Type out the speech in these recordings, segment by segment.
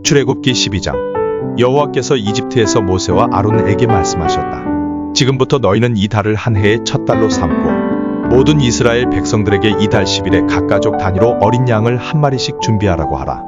출애굽기 12장. 여호와께서 이집트에서 모세와 아론에게 말씀하셨다. 지금부터 너희는 이 달을 한 해의 첫 달로 삼고 모든 이스라엘 백성들에게 이 달 10일에 각 가족 단위로 어린 양을 한 마리씩 준비하라고 하라.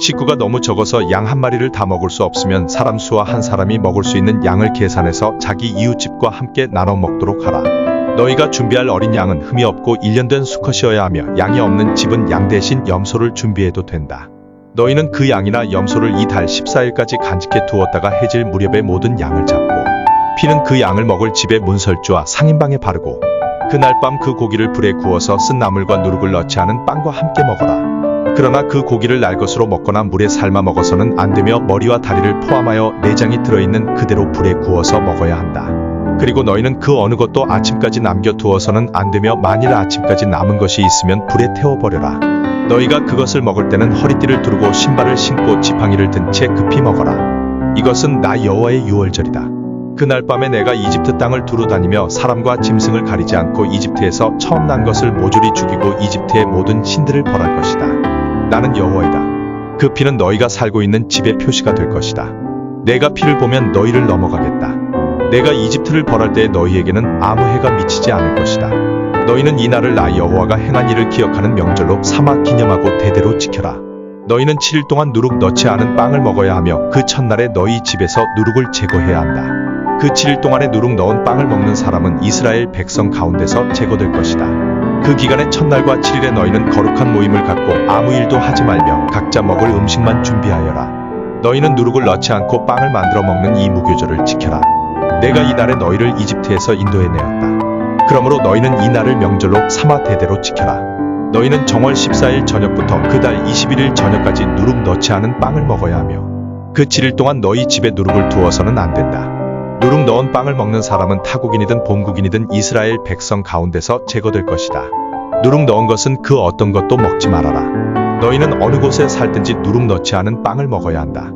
식구가 너무 적어서 양 한 마리를 다 먹을 수 없으면 사람 수와 한 사람이 먹을 수 있는 양을 계산해서 자기 이웃집과 함께 나눠 먹도록 하라. 너희가 준비할 어린 양은 흠이 없고 1년 된 수컷이어야 하며 양이 없는 집은 양 대신 염소를 준비해도 된다. 너희는 그 양이나 염소를 이 달 14일까지 간직해 두었다가 해질 무렵에 모든 양을 잡고 피는 그 양을 먹을 집의 문설주와 상인방에 바르고 그날 밤 그 고기를 불에 구워서 쓴 나물과 누룩을 넣지 않은 빵과 함께 먹어라. 그러나 그 고기를 날 것으로 먹거나 물에 삶아 먹어서는 안 되며 머리와 다리를 포함하여 내장이 들어있는 그대로 불에 구워서 먹어야 한다. 그리고 너희는 그 어느 것도 아침까지 남겨두어서는 안 되며 만일 아침까지 남은 것이 있으면 불에 태워버려라. 너희가 그것을 먹을 때는 허리띠를 두르고 신발을 신고 지팡이를 든 채 급히 먹어라. 이것은 나 여호와의 유월절이다. 그날 밤에 내가 이집트 땅을 두루 다니며 사람과 짐승을 가리지 않고 이집트에서 처음 난 것을 모조리 죽이고 이집트의 모든 신들을 벌할 것이다. 나는 여호와이다. 그 피는 너희가 살고 있는 집의 표시가 될 것이다. 내가 피를 보면 너희를 넘어가겠다. 내가 이집트를 벌할 때 너희에게는 아무 해가 미치지 않을 것이다. 너희는 이 날을 나 여호와가 행한 일을 기억하는 명절로 삼아 기념하고 대대로 지켜라. 너희는 7일 동안 누룩 넣지 않은 빵을 먹어야 하며 그 첫날에 너희 집에서 누룩을 제거해야 한다. 그 7일 동안에 누룩 넣은 빵을 먹는 사람은 이스라엘 백성 가운데서 제거될 것이다. 그 기간의 첫날과 7일에 너희는 거룩한 모임을 갖고 아무 일도 하지 말며 각자 먹을 음식만 준비하여라. 너희는 누룩을 넣지 않고 빵을 만들어 먹는 이 무교절을 지켜라. 내가 이 날에 너희를 이집트에서 인도해내었다. 그러므로 너희는 이 날을 명절로 삼아 대대로 지켜라. 너희는 정월 14일 저녁부터 그 달 21일 저녁까지 누룩 넣지 않은 빵을 먹어야 하며 그 7일 동안 너희 집에 누룩을 두어서는 안 된다. 누룩 넣은 빵을 먹는 사람은 타국인이든 본국인이든 이스라엘 백성 가운데서 제거될 것이다. 누룩 넣은 것은 그 어떤 것도 먹지 말아라. 너희는 어느 곳에 살든지 누룩 넣지 않은 빵을 먹어야 한다.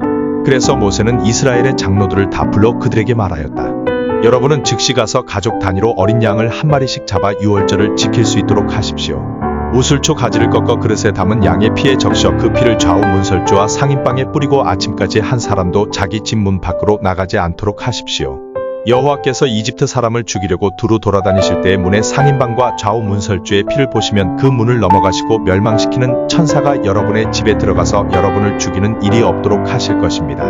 그래서 모세는 이스라엘의 장로들을 다 불러 그들에게 말하였다. 여러분은 즉시 가서 가족 단위로 어린 양을 한 마리씩 잡아 유월절을 지킬 수 있도록 하십시오. 우슬초 가지를 꺾어 그릇에 담은 양의 피에 적셔 그 피를 좌우 문설주와 상인방에 뿌리고 아침까지 한 사람도 자기 집 문 밖으로 나가지 않도록 하십시오. 여호와께서 이집트 사람을 죽이려고 두루 돌아다니실 때의 문의 상인방과 좌우 문설주의 피를 보시면 그 문을 넘어가시고 멸망시키는 천사가 여러분의 집에 들어가서 여러분을 죽이는 일이 없도록 하실 것입니다.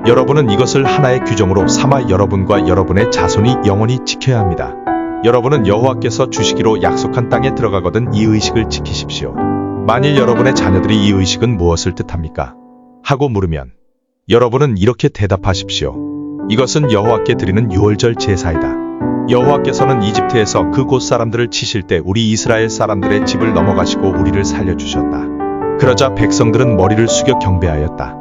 여러분은 이것을 하나의 규정으로 삼아 여러분과 여러분의 자손이 영원히 지켜야 합니다. 여러분은 여호와께서 주시기로 약속한 땅에 들어가거든 이 의식을 지키십시오. 만일 여러분의 자녀들이 이 의식은 무엇을 뜻합니까? 하고 물으면 여러분은 이렇게 대답하십시오. 이것은 여호와께 드리는 유월절 제사이다. 여호와께서는 이집트에서 그 곳 사람들을 치실 때 우리 이스라엘 사람들의 집을 넘어가시고 우리를 살려주셨다. 그러자 백성들은 머리를 숙여 경배하였다.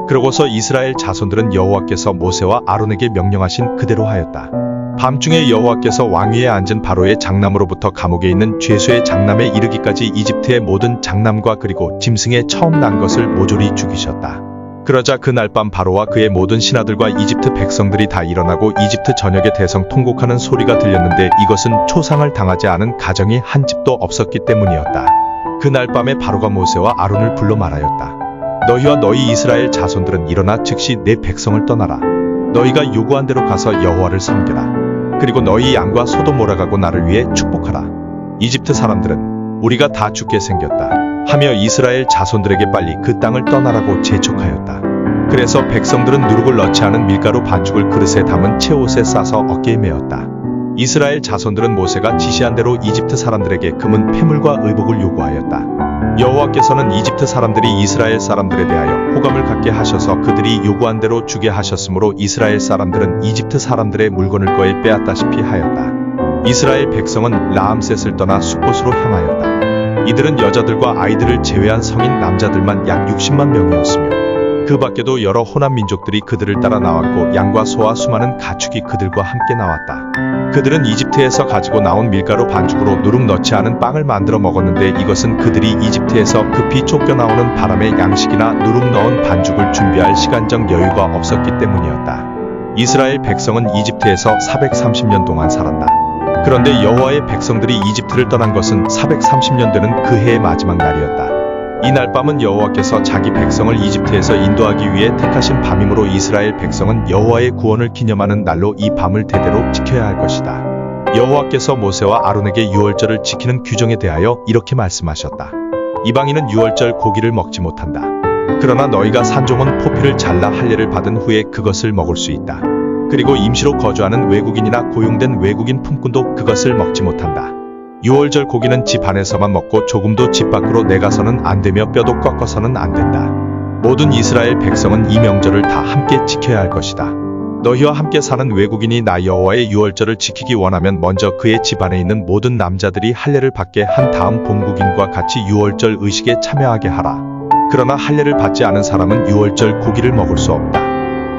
그러고서 이스라엘 자손들은 여호와께서 모세와 아론에게 명령하신 그대로 하였다. 밤중에 여호와께서 왕위에 앉은 바로의 장남으로부터 감옥에 있는 죄수의 장남에 이르기까지 이집트의 모든 장남과 그리고 짐승의 처음 난 것을 모조리 죽이셨다. 그러자 그날 밤 바로와 그의 모든 신하들과 이집트 백성들이 다 일어나고 이집트 전역에 대성통곡하는 소리가 들렸는데 이것은 초상을 당하지 않은 가정이 한 집도 없었기 때문이었다. 그날 밤에 바로가 모세와 아론을 불러 말하였다. 너희와 너희 이스라엘 자손들은 일어나 즉시 내 백성을 떠나라. 너희가 요구한 대로 가서 여호와를 섬겨라. 그리고 너희 양과 소도 몰아가고 나를 위해 축복하라. 이집트 사람들은 우리가 다 죽게 생겼다 하며 이스라엘 자손들에게 빨리 그 땅을 떠나라고 재촉하였다. 그래서 백성들은 누룩을 넣지 않은 밀가루 반죽을 그릇에 담은 채 옷에 싸서 어깨에 메었다. 이스라엘 자손들은 모세가 지시한 대로 이집트 사람들에게 금은 패물과 의복을 요구하였다. 여호와께서는 이집트 사람들이 이스라엘 사람들에 대하여 호감을 갖게 하셔서 그들이 요구한 대로 주게 하셨으므로 이스라엘 사람들은 이집트 사람들의 물건을 거의 빼앗다시피 하였다. 이스라엘 백성은 라암셋을 떠나 숫곳으로 향하였다. 이들은 여자들과 아이들을 제외한 성인 남자들만 약 60만 명이었으며 그 밖에도 여러 호남 민족들이 그들을 따라 나왔고 양과 소와 수많은 가축이 그들과 함께 나왔다. 그들은 이집트에서 가지고 나온 밀가루 반죽으로 누룩 넣지 않은 빵을 만들어 먹었는데 이것은 그들이 이집트에서 급히 쫓겨나오는 바람에 양식이나 누룩 넣은 반죽을 준비할 시간적 여유가 없었기 때문이었다. 이스라엘 백성은 이집트에서 430년 동안 살았다. 그런데 여호와의 백성들이 이집트를 떠난 것은 430년 되는 그 해의 마지막 날이었다. 이날 밤은 여호와께서 자기 백성을 이집트에서 인도하기 위해 택하신 밤이므로 이스라엘 백성은 여호와의 구원을 기념하는 날로 이 밤을 대대로 지켜야 할 것이다. 여호와께서 모세와 아론에게 유월절을 지키는 규정에 대하여 이렇게 말씀하셨다. 이방인은 유월절 고기를 먹지 못한다. 그러나 너희가 산종은 포피를 잘라 할례를 받은 후에 그것을 먹을 수 있다. 그리고 임시로 거주하는 외국인이나 고용된 외국인 품꾼도 그것을 먹지 못한다. 유월절 고기는 집 안에서만 먹고 조금도 집 밖으로 내가서는 안 되며 뼈도 꺾어서는 안 된다. 모든 이스라엘 백성은 이 명절을 다 함께 지켜야 할 것이다. 너희와 함께 사는 외국인이 나 여호와의 유월절을 지키기 원하면 먼저 그의 집 안에 있는 모든 남자들이 할례를 받게 한 다음 본국인과 같이 유월절 의식에 참여하게 하라. 그러나 할례를 받지 않은 사람은 유월절 고기를 먹을 수 없다.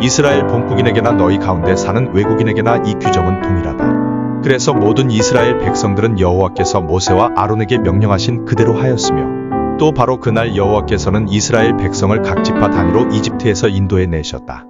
이스라엘 본국인에게나 너희 가운데 사는 외국인에게나 이 규정은 동일하다. 그래서 모든 이스라엘 백성들은 여호와께서 모세와 아론에게 명령하신 그대로 하였으며 또 바로 그날 여호와께서는 이스라엘 백성을 각 지파 단위로 이집트에서 인도해 내셨다.